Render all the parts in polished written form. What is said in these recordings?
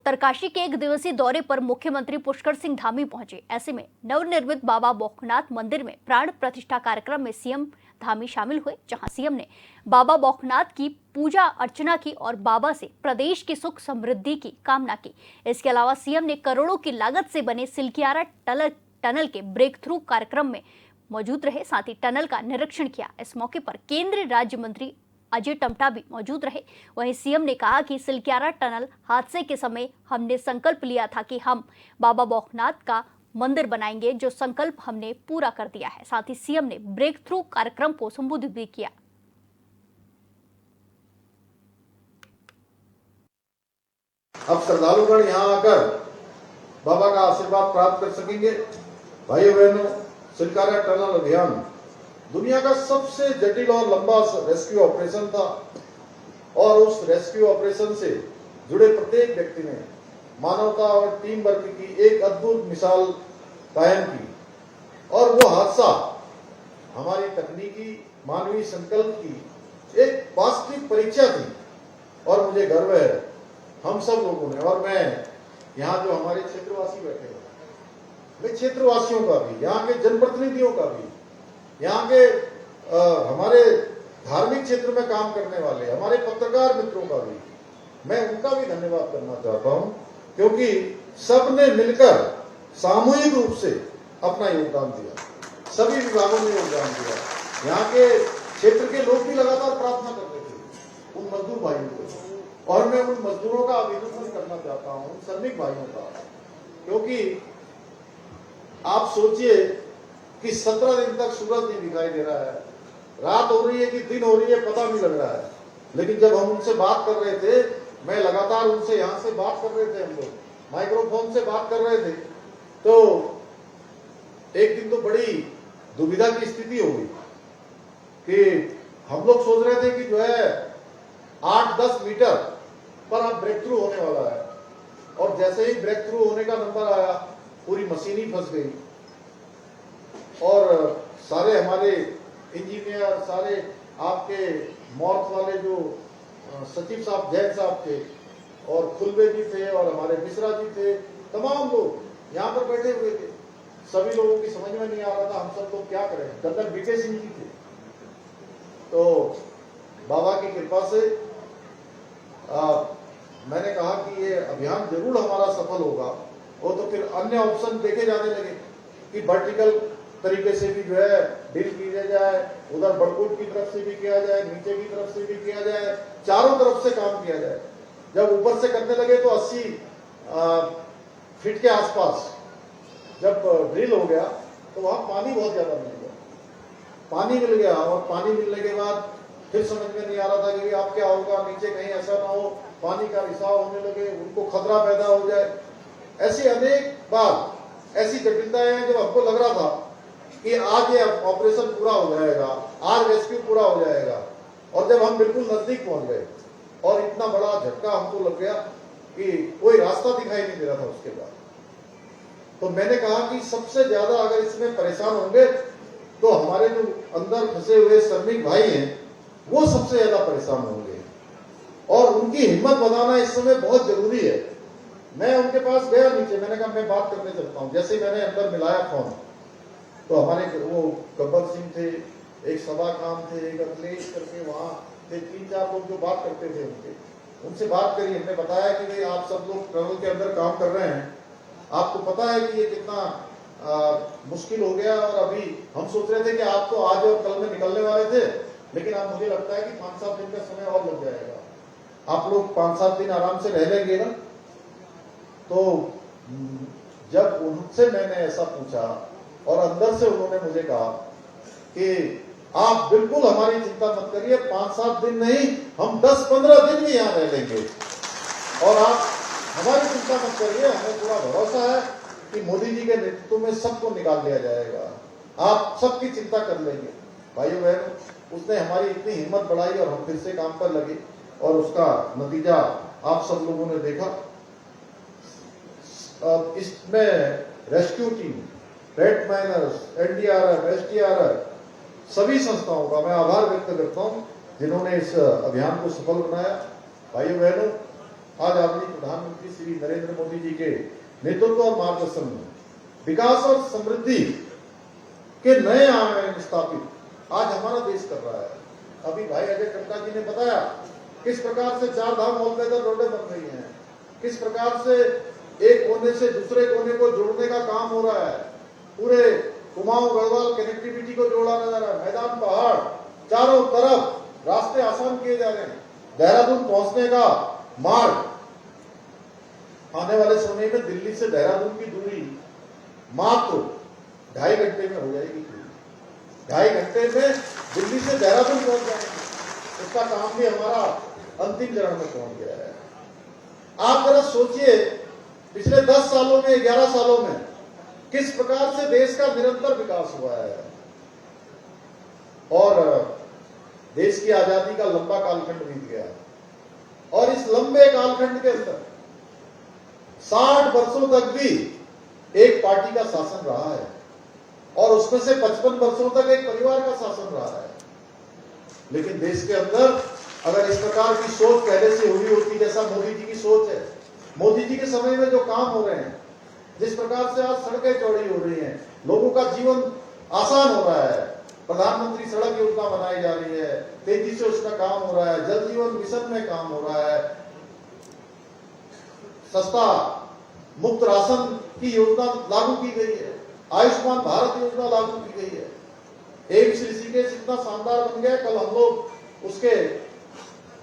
उत्तरकाशी के एक दिवसीय दौरे पर मुख्यमंत्री पुष्कर सिंह धामी पहुंचे। ऐसे में नवनिर्मित बाबा बौखनाथ मंदिर में प्राण प्रतिष्ठा कार्यक्रम में सीएम धामी शामिल हुए, जहां सीएम ने बाबा बौखनाथ की पूजा अर्चना की और बाबा से प्रदेश की सुख समृद्धि की कामना की। इसके अलावा सीएम ने करोड़ों की लागत से बने सिलकियारा टनल के ब्रेक थ्रू कार्यक्रम में मौजूद रहे, साथ ही टनल का निरीक्षण किया। इस मौके पर केंद्रीय राज्य मंत्री अजय टमटा भी मौजूद रहे। वहीं सीएम ने कहा कि सिलकियारा टनल हादसे के समय हमने संकल्प लिया था कि हम बाबा बौखनाथ का मंदिर बनाएंगे, जो संकल्प हमने पूरा कर दिया है। साथ ही सीएम ने ब्रेक थ्रू कार्यक्रम को संबोधित भी किया। अब श्रद्धालुगण यहाँ आकर बाबा का आशीर्वाद प्राप्त कर सकेंगे। भाइयों बहनों, सिलकियारा टनल अभियान दुनिया का सबसे जटिल और लंबा रेस्क्यू ऑपरेशन था और उस रेस्क्यू ऑपरेशन से जुड़े प्रत्येक व्यक्ति ने मानवता और टीम वर्क की एक अद्भुत मिसाल कायम की। और वो हादसा हमारी तकनीकी मानवीय संकल्प की एक वास्तविक परीक्षा थी और मुझे गर्व है हम सब लोगों ने, और मैं यहाँ जो हमारे क्षेत्रवासी बैठे हैं, मैं क्षेत्रवासियों का भी, यहाँ के जनप्रतिनिधियों का भी, यहाँ के हमारे धार्मिक क्षेत्र में काम करने वाले हमारे पत्रकार मित्रों का भी, मैं उनका भी धन्यवाद करना चाहता हूं, क्योंकि सबने मिलकर सामूहिक रूप से अपना योगदान दिया। सभी विभागों ने योगदान दिया। यहाँ के क्षेत्र के लोग भी लगातार प्रार्थना कर रहे थे उन मजदूर भाइयों को, और मैं उन मजदूरों का अभिनंदन करना चाहता हूं, श्रमिक भाइयों का, क्योंकि आप सोचिए कि 17 दिन तक सूरज नहीं दिखाई दे रहा है, रात हो रही है कि दिन हो रही है पता नहीं लग रहा है, लेकिन जब हम उनसे बात कर रहे थे, मैं लगातार उनसे यहाँ से बात कर रहे थे, हम लोग माइक्रोफोन से बात कर रहे थे, तो एक दिन तो बड़ी दुविधा की स्थिति हो गई कि हम लोग सोच रहे थे कि जो है 8-10 मीटर पर अब ब्रेक थ्रू होने वाला है, और जैसे ही ब्रेक थ्रू होने का नंबर आया पूरी मशीन ही फंस गई और सारे हमारे इंजीनियर, सारे आपके मॉर्थ वाले जो सचिव साहब जैन साहब थे और खुलबे जी थे और हमारे मिश्रा जी थे, तमाम लोग यहाँ पर बैठे हुए थे। सभी लोगों की समझ में नहीं आ रहा था हम सब लोग क्या करें। जनरल बीके सिंह जी थे। तो बाबा की कृपा से मैंने कहा कि ये अभियान जरूर हमारा सफल होगा, और तो फिर अन्य ऑप्शन देखे जाने लगे कि वर्टिकल तरीके से भी जो है डील किया जाए, उधर बड़कुट की तरफ से भी किया जाए, नीचे की तरफ से भी किया जाए, चारों तरफ से काम किया जाए। जब ऊपर से करने लगे तो 80 फीट के आसपास जब ड्रिल हो गया तो वहां पानी बहुत ज्यादा मिल गया। पानी मिल गया और पानी मिलने के बाद फिर समझ में नहीं आ रहा था कि आप क्या होगा, नीचे कहीं ऐसा ना हो पानी का रिसाव होने लगे, उनको खतरा पैदा हो जाए। ऐसी अनेक बार ऐसी जटिलताएं हैं जब हमको लग रहा था कि आज ये ऑपरेशन पूरा हो जाएगा, आज रेस्क्यू पूरा हो जाएगा, और जब हम बिल्कुल नजदीक पहुंच गए और इतना बड़ा झटका हमको लग गया कि कोई रास्ता दिखाई नहीं दे रहा था उसके बाद, तो मैंने कहा कि सबसे ज्यादा अगर इसमें परेशान होंगे तो हमारे जो अंदर फंसे हुए श्रमिक भाई हैं वो सबसे ज्यादा परेशान होंगे, और उनकी हिम्मत बनाना इस समय बहुत जरूरी है। मैं उनके पास गया नीचे, मैंने कहा मैं बात करने चलता हूँ। जैसे ही मैंने अंदर मिलाया फोन, तो हमारे वो गब्बर सिंह थे, एक सभा खान थे, एक अखिलेश करके वहां थे, 3-4 लोग जो बात करते थे उनसे बात करी। हमने बताया कि भाई आप सब लोग टनल के अंदर काम कर रहे हैं, आपको पता है कि ये कितना मुश्किल हो गया, और अभी हम सोच रहे थे कि आप तो आज और कल में निकलने वाले थे, लेकिन अब मुझे लगता है कि 5-7 दिन का समय और लग जाएगा। आप लोग 5-7 दिन आराम से रह लेंगे ना। तो जब उनसे मैंने ऐसा पूछा और अंदर से उन्होंने मुझे कहा कि आप बिल्कुल हमारी चिंता मत करिए, 5-7 दिन नहीं, हम 10-15 दिन भी यहाँ रह लेंगे, और आप हमारी चिंता मत करिए, हमें पूरा भरोसा है कि मोदी जी के नेतृत्व में सबको निकाल लिया जाएगा, आप सबकी चिंता कर लेंगे। भाइयों बहनों, उसने हमारी इतनी हिम्मत बढ़ाई और हम फिर से काम पर लगे, और उसका नतीजा आप सब लोगों ने देखा। इसमें rescue team, rat miners, NDRF, SDRF, सभी संस्थाओं का मैं आभार व्यक्त करता हूं जिन्होंने इस अभियान को सफल बनाया। भाइयों बहनों, आज आदरणीय प्रधानमंत्री श्री नरेंद्र मोदी जी के नेतृत्व और मार्गदर्शन में विकास और समृद्धि के नए आयाम स्थापित आज हमारा देश कर रहा है। अभी भाई अजय टंका जी ने बताया किस प्रकार से 4 धाम ऑलवेदर रोडें बन रही हैं, किस प्रकार से एक कोने से दूसरे कोने को जोड़ने का काम हो रहा है। पूरे कुमाऊं गढ़वाल कनेक्टिविटी को जोड़ा जा रहा है। मैदान पहाड़ चारों तरफ रास्ते आसान किए जा रहे हैं। देहरादून पहुंचने का मार्ग आने वाले समय में दिल्ली से देहरादून की दूरी मात्र 2.5 घंटे में हो जाएगी। 2.5 घंटे में दिल्ली से देहरादून पहुंच जाएंगे। उसका काम भी हमारा अंतिम चरण में पहुंच गया है। आप जरा सोचिए पिछले 10 सालों में 11 सालों में किस प्रकार से देश का निरंतर विकास हुआ है। और देश की आजादी का लंबा कालखंड बीत गया और इस लंबे कालखंड के अंदर 60 वर्षों तक भी एक पार्टी का शासन रहा है और उसमें से 55 वर्षों तक एक परिवार का शासन रहा है। लेकिन देश के अंदर अगर इस प्रकार की सोच पहले से हुई होती जैसा मोदी जी की सोच है, मोदी जी के समय में जो काम हो रहे हैं, जिस प्रकार से आज सड़कें चौड़ी हो रही हैं, लोगों का जीवन आसान हो रहा है, प्रधानमंत्री सड़क योजना बनाई जा रही है, तेजी से उसका काम हो रहा है, जल जीवन मिशन में काम हो रहा है, सस्ता मुफ्त राशन की योजना लागू की गई है, आयुष्मान भारत योजना लागू की गई है, एम्स ऋषिकेश इतना शानदार बन गया। कल हम लोग उसके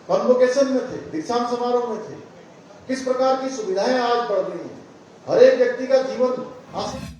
कन्वोकेशन में थे, दीक्षांत समारोह में थे। किस प्रकार की सुविधाएं आज बढ़ रही हैं, हर एक व्यक्ति का जीवन आसान